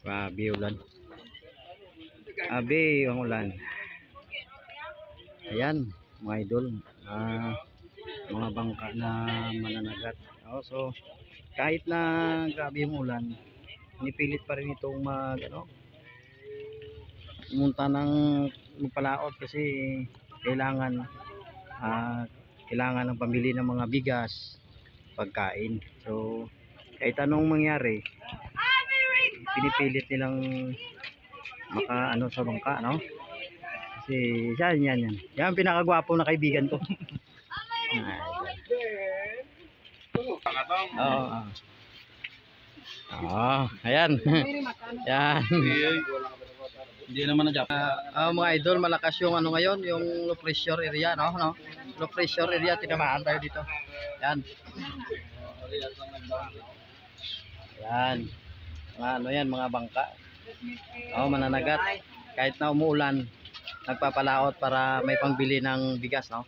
Grabe ulan. Grabe ang ulan. Ayan, mga idol. Mga bangka na mananagat. So, kahit na grabe yung ulan, nipilit pa rin itong pumunta ng magpalaot kasi kailangan kailangan ng pambili ng mga bigas, pagkain. So, kahit anong mangyari, pinipilit nilang sa bangka, no? Kasi yan. Yan ang pinakagwapo na kaibigan ko. Ayan. Yan. Hindi naman na Mga idol, malakas yung ngayon, yung low pressure area, no? Low pressure area, tinamaan tayo dito. Yan. Yan. Mga bangka. Mananagat. Kahit na umuulan, nagpapalaot para may pangbili ng bigas, no?